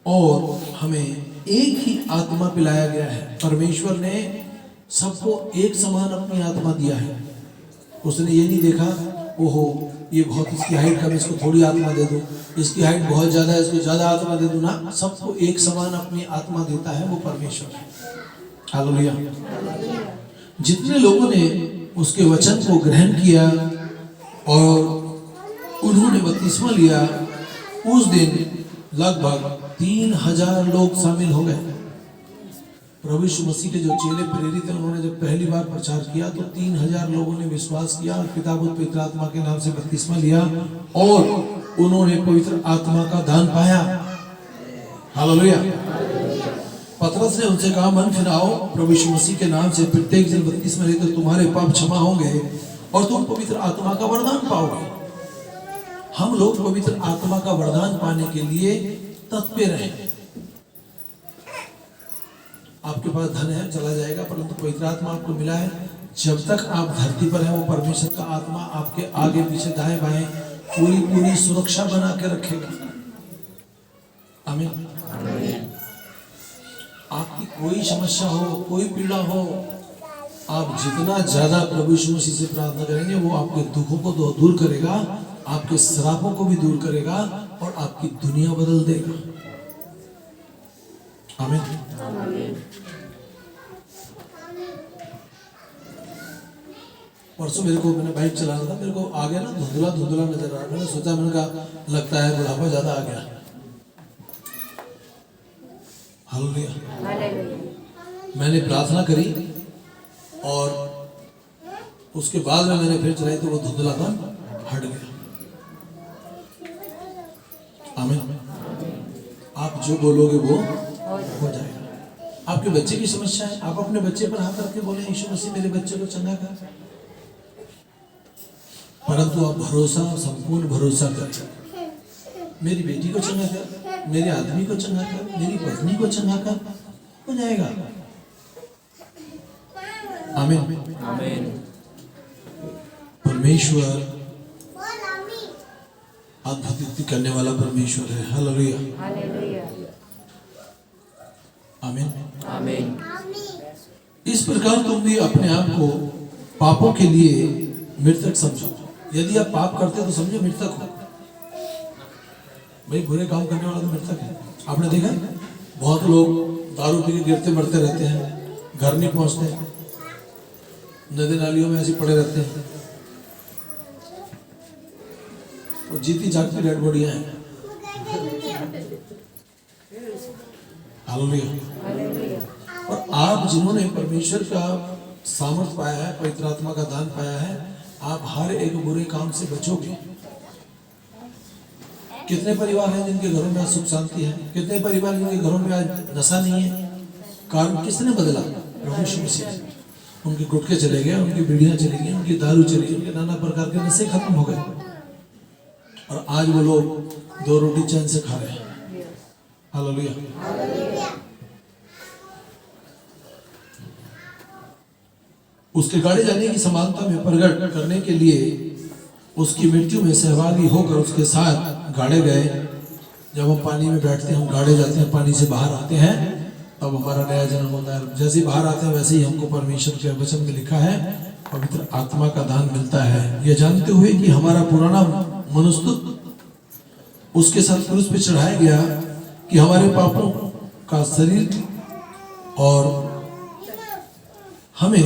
और हमें एक ही आत्मा पिलाया गया है। परमेश्वर ने सबको एक समान अपनी आत्मा दिया है। उसने ये नहीं देखा, ओहो ये बहुत, इसकी हाइट कम, इसको थोड़ी आत्मा दे दूं, इसकी हाइट बहुत ज्यादा है, इसको ज्यादा आत्मा दे दूं ना। सबको एक समान अपनी आत्मा देता है वो परमेश्वर है। हालेलुया। जितने लोगों ने उसके वचन को ग्रहण किया और उन्होंने बपतिस्मा लिया, उस दिन लगभग 3000 लोग शामिल हो गए। प्रभु यीशु मसीह के जो चेले प्रेरित हैं, उन्होंने जब पहली बार प्रचार किया तो 3000 लोगों ने विश्वास किया और पिता पुत्र पवित्र आत्मा के नाम से बपतिस्मा लिया और उन्होंने पवित्र आत्मा का दान पाया। हालेलुया। पतरस ने उनसे कहा, मन फिराओ, प्रभु यीशु मसीह के नाम से प्रत्येक दिन बपतिस्मा ले तो तुम्हारे पाप क्षमा होंगे और तुम पवित्र आत्मा का वरदान पाओगे। हम लोग पवित्र आत्मा का वरदान पाने के लिए तत्पर हैं। आपके पास धन है, चला जाएगा, परंतु पवित्र आत्मा आपको मिला है। जब तक आप धरती पर हैं, वो परमेश्वर का आत्मा आपके आगे पीछे दाएं बाएं पूरी सुरक्षा बना के रखेगा। आमीन। आपकी कोई समस्या हो, कोई पीड़ा हो, आप जितना ज्यादा प्रभु यीशु मसीह से प्रार्थना करेंगे, वो आपके दुखों को दूर करेगा, आपके श्रापों को भी दूर करेगा और आपकी दुनिया बदल देगा। आमीन। परसों मेरे को, मैंने बाइक चला रहा था, मेरे को आगे ना धुंधला धुंधला नजर आ रहा। मैंने सोचा, मैंने कहा लगता है बुढ़ापा ज्यादा आ गया। हालेलुया। मैंने प्रार्थना करी और उसके बाद में मैंने फिर चलाई तो वो धुंधलापन हट गया। आमीन। आप जो बोलोगे वो हो जाएगा। आपके बच्चे की समस्या है, आप अपने बच्चे पर हाथ रख के बोले, यीशु मसीह मेरे बच्चे को चंगा कर। परंतु आप भरोसा, संपूर्ण भरोसा कर, मेरी बेटी को चंगा कर, मेरे आदमी को चंगा कर, मेरी पत्नी को चंगा कर, हो जाएगा। आमीन। आमीन। परमेश्वर अद्भुत करने वाला परमेश्वर है। हालेलुया। आमीन। आमीन। इस प्रकार तुम भी अपने आप को पापों के लिए मृतक समझो। यदि आप पाप करते तो समझो मृतक हो। भाई बुरे काम करने वाला तो मृतक है। आपने देखा बहुत लोग दारू पी के गिरते मरते रहते हैं, घर नहीं पहुंचते, नदी नालियों में ऐसे पड़े रहते हैं। वो जीती जागती डेड बॉडियां हैं। हालेलुया। और आप जिन्होंने परमेश्वर का सामर्थ पाया है, पवित्र आत्मा का दान पाया है, आप हर एक बुरे काम से बचोगे। कितने परिवार हैं जिनके घरों में आज सुख शांति है? कितने परिवार जिनके घरों में आज नशा नहीं है? कारण किसने बदला? प्रभु यीशु मसीह। उनके गुटके चले गए, उनकी बीड़ियां चली गई, उनकी दारू चली गई, उनके नाना प्रकार के नशे खत्म हो गए और आज वो लोग 2 रोटी चैन से खा रहे हैं। हालेलुया। उसके गाड़े जाने की समानता में प्रकट करने के लिए उसकी मृत्यु में सहभागी होकर उसके साथ गाड़े गए। जब हम पानी में बैठते हैं, हम गाड़े जाते हैं, पानी से बाहर आते हैं, तब हमारा नया जन्म होता है। जैसे ही बाहर आते हैं वैसे ही हमको परमेश्वर के वचन में लिखा है पवित्र आत्मा का दान मिलता है। यह जानते हुए कि हमारा पुराना मनुष्य उसके साथ क्रूस पे चढ़ाया गया कि हमारे पापों का शरीर और हमें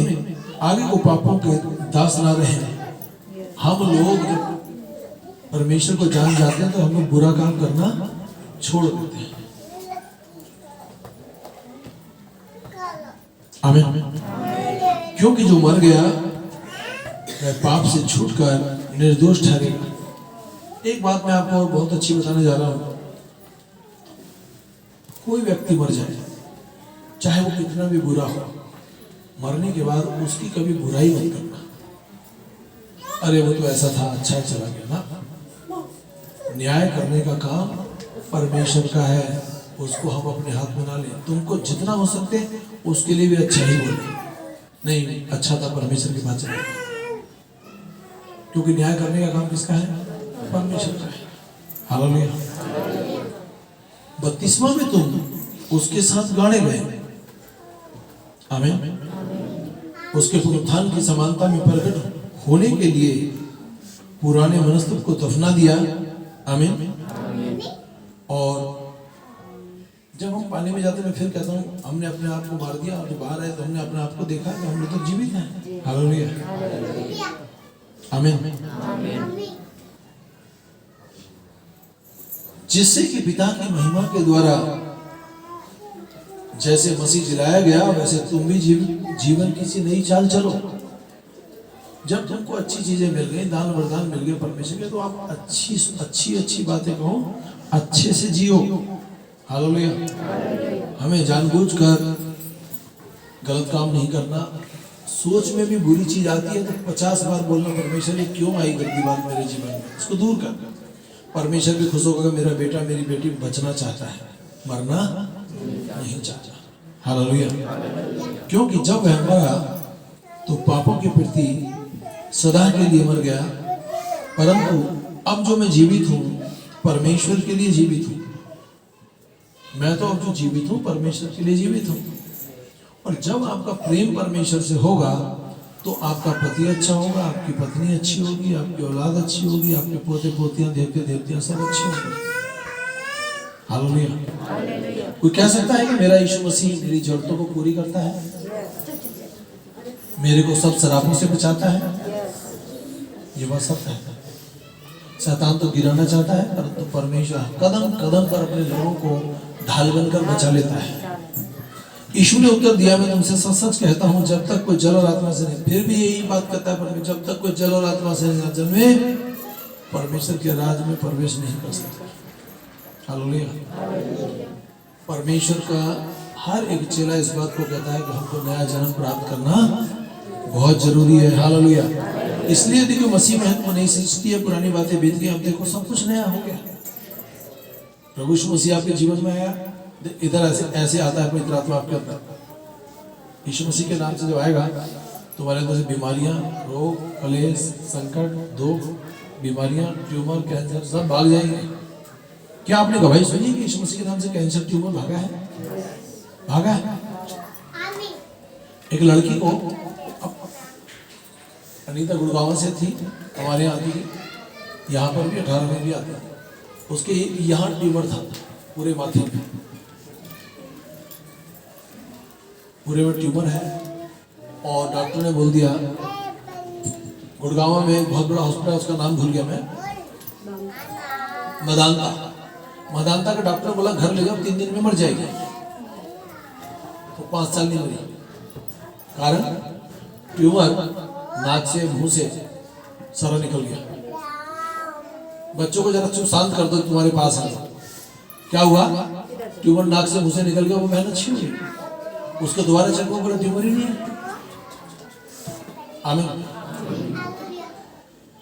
आगे को पापों के दास ना रहे। हम लोग जब परमेश्वर को जान जाते हैं तो हम लोग बुरा काम करना छोड़ देते हैं। आमीन। क्योंकि जो मर गया वह पाप से छूटकर निर्दोष ठहरेगा। एक बात मैं आपको बहुत अच्छी बताने जा रहा हूं। कोई व्यक्ति मर जाए, चाहे वो कितना भी बुरा हो, मरने के बाद उसकी कभी बुराई मत करना। अरे वो तो ऐसा था, अच्छा चला गया ना। न्याय करने का काम परमेश्वर का है, उसको हम अपने हाथ में ना लें। तुमको जितना हो सकते उसके लिए भी अच्छा ही बोले, नहीं अच्छा था परमेश्वर की बात चले, क्योंकि न्याय करने का काम किसका है? परमेश्वर का है। हालेलुया। 32वां में तुम उसके साथ गाड़े गए। आमीन। उसके पुनरुत्थान की समानता में प्रकट होने के लिए पुराने मनुष्य को दफना दिया। आमीन। और जब हम पानी में जाते, मैं फिर कहता हूँ, हमने अपने आप को मार दिया और बाहर आए तो हमने अपने आप को देखा कि हम लोग तो जीवित हैं। हालेलुया। आमीन। जिससे कि पिता की महिमा के द्वारा जैसे मसीह जिलाया गया वैसे तुम भी जीवन किसी नई चाल चलो। जब तुमको अच्छी चीजें मिल गई, दान वरदान मिल गए परमेश्वर के, तो आप अच्छी बातें कहो, अच्छे से जियो। हालेलुया। हमें जानबूझकर गलत काम नहीं करना। सोच में भी बुरी चीज आती है तो 50 बार बोलना, परमेश्वर ये क्यों आई गंदी बात मेरे जीवन में, इसको दूर कर। परमेश्वर भी खुश होगा, मेरा बेटा मेरी बेटी बचना चाहता है, मरना नहीं चाहता। हालेलुया। क्योंकि जब वह मरा तो पापों के प्रति सदा के लिए मर गया, परंतु अब जो मैं जीवित हूं परमेश्वर के लिए जीवित हूं। मैं तो अब जो जीवित हूं परमेश्वर के लिए जीवित हूं। और जब आपका प्रेम परमेश्वर से होगा तो आपका पति अच्छा होगा, आपकी पत्नी अच्छी होगी, आपकी औलाद अच्छी होगी, आपके पोते पोतियां देवते देवतियां सब अच्छे होंगे। हालेलुया। कोई कह सकता है कि मेरा यीशु मसीह मेरी जरूरतों को पूरी करता है, मेरे को सब शराबों से बचाता है? ये बात सत्य है। शैतान तो गिराना चाहता है, परंतु परमेश्वर कदम कदम पर अपने लोगों को ढाल बनकर बचा लेता है। यीशु ने उत्तर दिया, मैं तुमसे सच सच कहता हूं, जब तक कोई जल और आत्मा से नहीं, फिर भी यही बात कहता है परमेश्वर, जब तक कोई जल और आत्मा से न जन्मे परमेश्वर के राज में प्रवेश नहीं कर सकता। हालेलुया। परमेश्वर का हर एक चेला इस बात को कहता है कि हमको नया जन्म प्राप्त करना बहुत जरूरी है। हालेलुया। इसलिए देखो मसीह में हमको नहीं सृष्टि है, पुरानी बातें बीत गई, अब देखो सब कुछ नया हो गया। प्रभु यीशु मसीह आपके जीवन में आया, इधर ऐसे आता है पवित्र आत्मा आपके अंदर। यीशु मसीह के नाम से जब आएगा तुम्हारे अंदर से बीमारियां, रोग, कलेश, संकट, दुख, बीमारियां, ट्यूमर, कैंसर सब भाग जाएंगे। क्या आपने गवाही सुनी कि यीशु मसीह के नाम से कैंसर ट्यूमर भागा है? भागा है। एक लड़की को, अनीता गुड़गांव से थी, हमारे यहाँ आती थी, यहाँ पर भी 18 में भी आती थी। उसके यहाँ ट्यूमर था पूरे माथे में, पूरे में ट्यूमर है। और डॉक्टर ने बोल दिया, गुड़गांव में एक बहुत बड़ा हॉस्पिटल, उसका नाम भूल गया मैं, मदांता का डॉक्टर बोला घर ले जाओ 3 दिन में मर जाएगी, तो 5 साल नहीं मरी। कारण ट्यूमर नाक से मुंह से सारा निकल गया। बच्चों को जरा चुप शांत कर दो, तुम्हारे पास है। क्या हुआ? ट्यूमर नाक से मुंह से निकल गया, वो मेहनत अच्छी हुई। उसको दोबारा चेक बोला ट्यूमर ही नहीं है। आमीन।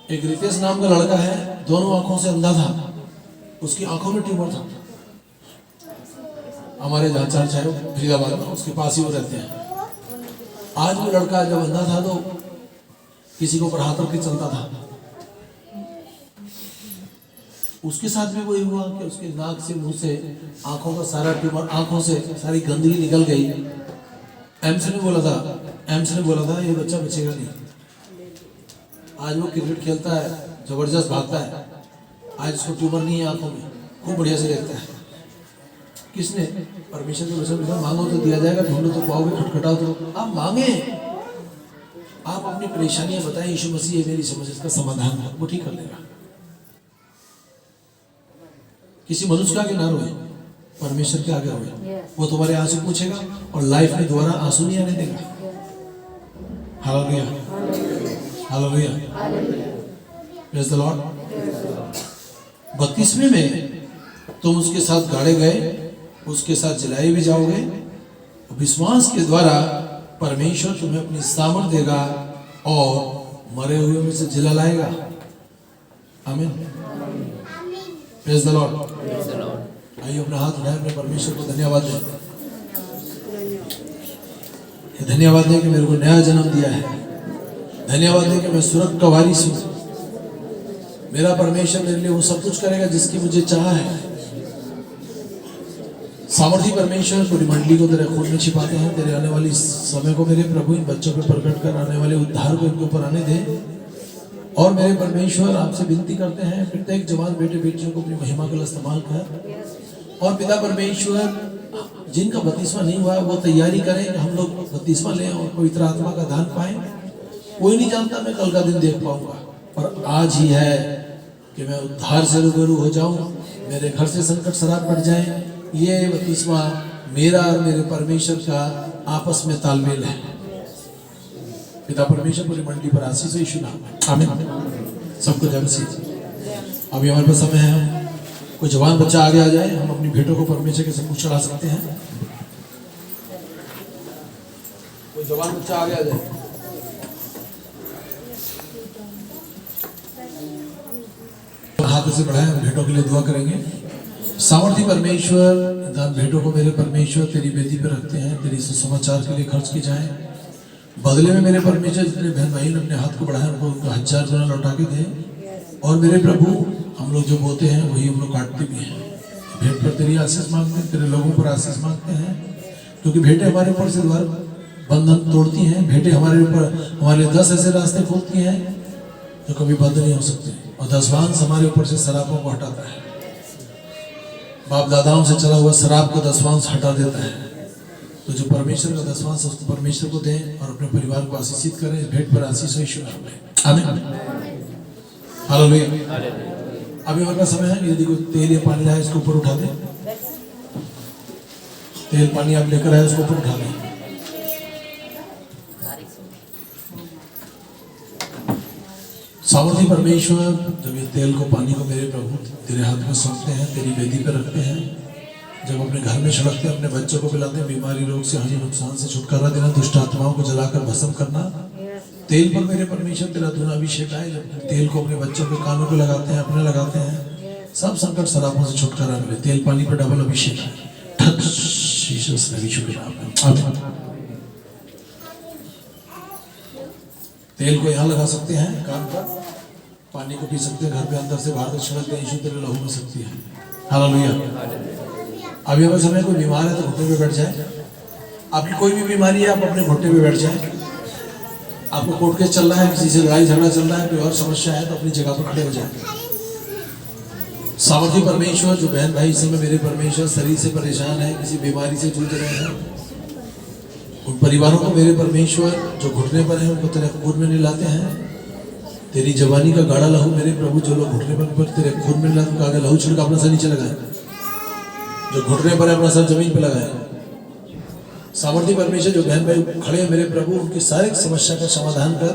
एक रितेश नाम का लड़का है, दोनों आंखों से अंधा था, उसकी आंखों में ट्यूमर था। हमारे जहाँ चर्च है फरीदाबाद में, उसके पास ही वो रहते हैं। आज वो लड़का जब अंधा था तो किसी को ऊपर हाथ रख के चलता था। उसके साथ भी वही हुआ कि उसके नाक से मुंह से आंखों का सारा ट्यूमर, आंखों से सारी गंदगी निकल गई। एम्स ने बोला था ये बच्चा बचेगा नहीं। आज वो क्रिकेट खेलता है, जबरदस्त भागता है। आज उसको ट्यूमर नहीं है आंखों में, खूब बढ़िया से देखता है। किसने? परमेश्वर के वचन, मांगो तो दिया जाएगा, ढूंढो तो पाओगे, खटखटाओ तो। आप मांगे, आप अपनी परेशानियां बताएं, यीशु मसीह ये मेरी समझ इसका समाधान है, वो ठीक कर लेगा। किसी मनुष्य के आगे ना रोए, परमेश्वर के आगे रोए। वो तुम्हारे आंसू पूछेगा और लाइफ में दोबारा आंसू नहीं आने देगा। Hallelujah, hallelujah, praise the Lord. 32वें में तुम उसके साथ गाड़े गए, उसके साथ जलाए भी जाओगे। विश्वास के द्वारा परमेश्वर तुम्हें अपनी सामर्थ देगा और मरे हुए में से जिला लाएगा। आमीन, प्रेज़ द लॉर्ड। आइए अपना हाथ उठाएं, अपने परमेश्वर को धन्यवाद दें। धन्यवाद दें कि मेरे को नया जन्म दिया है। धन्यवाद दें कि मैं स्वर्ग का वारिस हूं। मेरा परमेश्वर मेरे लिए वो सब कुछ करेगा जिसकी मुझे चाह है। सामर्थी परमेश्वर पूरी मंडली को तेरे खून में छिपाते हैं। तेरे आने वाली समय को मेरे प्रभु इन बच्चों पे प्रकट कर, आने वाले उद्धार को इनके ऊपर आने दे। और मेरे परमेश्वर आपसे विनती करते हैं, प्रत्येक जवान बेटे बेटियों को अपनी महिमा के लिए इस्तेमाल कर। और पिता परमेश्वर जिनका बपतिस्मा नहीं हुआ वो तैयारी करें कि हम लोग बपतिस्मा लें और पवित्र आत्मा का दान पाएं। कोई नहीं जानता मैं कल का दिन देख पाऊंगा, पर आज ही है कि मैं उद्धार से रूबरू हो जाऊं, मेरे घर से संकट शराब बढ़ जाए। ये बपतिस्मा मेरा और मेरे परमेश्वर का आपस में तालमेल है। पिता परमेश्वर पूरी मंडली पर आशीष यीशु नाम में, आमीन। सबको जय मसीह। अभी हमारे पास समय है, कोई जवान बच्चा आगे आ जाए, हम अपनी भेंटों को परमेश्वर के सम्मुख चढ़ा सकते हैं। कोई जवान बच्चा आगे आ जाए। हाथ से बढ़ाएं, हम भेंटों के लिए दुआ करेंगे। सामर्थी परमेश्वर, दान भेंटों को मेरे परमेश्वर तेरी वेदी पर रखते हैं, तेरी सुसमाचार के लिए खर्च की जाए। बदले में मेरे परमेश्वर जितने बहन भाई ने अपने हाथ को बढ़ाया उनको 1000 गुना लौटा के दे। और मेरे प्रभु हम लोग जो बोते हैं वही हम लोग काटते भी हैं। भेंट पर तेरी आशीष मांगते हैं, तेरे लोगों पर आशीष मांगते हैं, क्योंकि भेंटें हमारे ऊपर से द्वार बंधन तोड़ती हैं। भेंटें हमारे ऊपर हमारे 10 ऐसे रास्ते खोलती हैं जो कभी बंद नहीं हो सकते। और दसवांश हमारे ऊपर से शराबों को हटाता है। बाप दादाओं से चला हुआ शराब को दसवांश हटा देता है। तो जो परमेश्वर का दसवांश उसको परमेश्वर को दें और अपने परिवार को आशीषित करें। इस भेंट पर आशीष हो यीशु नाम में, आमीन, हालेलुया। अभी हमारे पास समय है, यदि कोई तेल या पानी लाए इसको ऊपर उठा दें। तेल पानी आप लेकर आए उसको ऊपर उठा दें। सामर्थी परमेश्वर, जब ये तेल को पानी को मेरे प्रभु तेरे हाथ में सौंपते हैं, तेरी वेदी पर रखते हैं, जब अपने घर में छिड़कते हैं, अपने बच्चों को पिलाते हैं, बीमारी रोग से हानि नुकसान से छुटकारा देना, दुष्ट आत्माओं को जलाकर भस्म करना। तेल पर मेरे परमेश्वर तेरा धुना अभिषेक आए। जब तेल को अपने बच्चों के कानों पे लगाते हैं, अपने लगाते हैं, सब संकट शराबों से छुटकारा मिले। तेल पानी पर डबल अभिषेक आए। यीशु के नाम में, आमीन। तेल को यहाँ लगा सकते हैं कान पर, पानी को पी सकते हैं, घर पे अंदर से बाहर तक छिड़कते हैं। यीशु तेरे लहू में शक्ति है। हालेलुया। अभी अगर समय कोई बीमार है तो घुटने पे बैठ जाए। आपकी कोई भी बीमारी है, आप अपने घुटने पे बैठ जाए। आपको कोर्ट केस चल रहा है, किसी से लड़ाई झगड़ा चल रहा है, कोई और समस्या है, तो अपनी जगह पर खड़े हो जाए। सामर्थी परमेश्वर, जो बहन भाई इस समय मेरे परमेश्वर शरीर से परेशान है, किसी बीमारी से जूझ रहे हैं, उन परिवारों को मेरे परमेश्वर जो घुटने पर है उनको तेरे खून में मिलाते हैं। तेरी जवानी का गाढ़ा लहू मेरे प्रभु, जो लोग घुटने पर तेरे खून में लगा तो आगे लहू छिड़का अपना सर नीचे लगाए, जो घुटने पर है अपना सर जमीन पे लगाए। सामर्थ्य परमेश्वर जो बहन भाई खड़े हैं मेरे प्रभु, उनकी सारी समस्या का समाधान कर,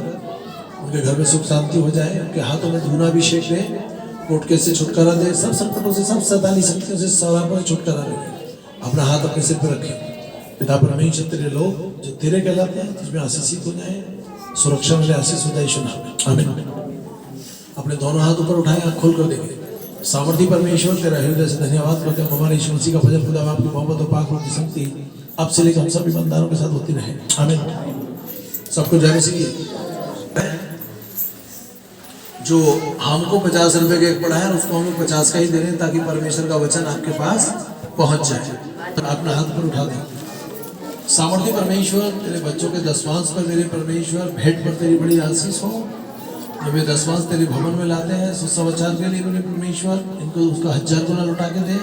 उनके घर में सुख शांति हो जाए, उनके हाथों में धूना अभिषेक दे, कोर्ट केस से छुटकारा दे, सब संकटों से, सब सैतानी शक्तियों से, सवालों से छुटकारा दे। अपना हाथ अपने सिर पर रखे। पिता परमेश्वर तेरे लोग जो तेरे कहलाते हैं तुझमें आशीषित हो जाए, सुरक्षा मिले, आशीष हो जाए यीशु नाम में, आमीन। अपने दोनों हाथ ऊपर उठाए, आंख खोल कर देखें। सामर्थ्य परमेश्वर तेरा हृदय से धन्यवाद करते हैं। हमारे यीशु मसीह का भजन खुदा आपकी मोहब्बत और पाक की शक्ति अब से लेकर हम सभी ईमानदारों के साथ होती रहे, आमीन। सबको जय मसीह। जो हमको 50 रुपए का एक पड़ा है उसको हम लोग 50 का ही दे रहे हैं, ताकि परमेश्वर का वचन आपके पास पहुंच जाए। तो अपना हाथ पर उठा दें। सामर्थ्य परमेश्वर तेरे बच्चों के दसवांश पर मेरे परमेश्वर भेंट पर तेरी बड़ी आशीष हो। जब वे दसवांश तेरे भवन में लाते हैं सुसमाचार के लिए मेरे परमेश्वर, इनको उसका 1000 गुना लौटा के दे।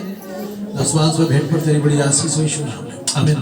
दसवांश पर भेंट पर तेरी बड़ी आशीष हो यीशु नाम में, आमीन।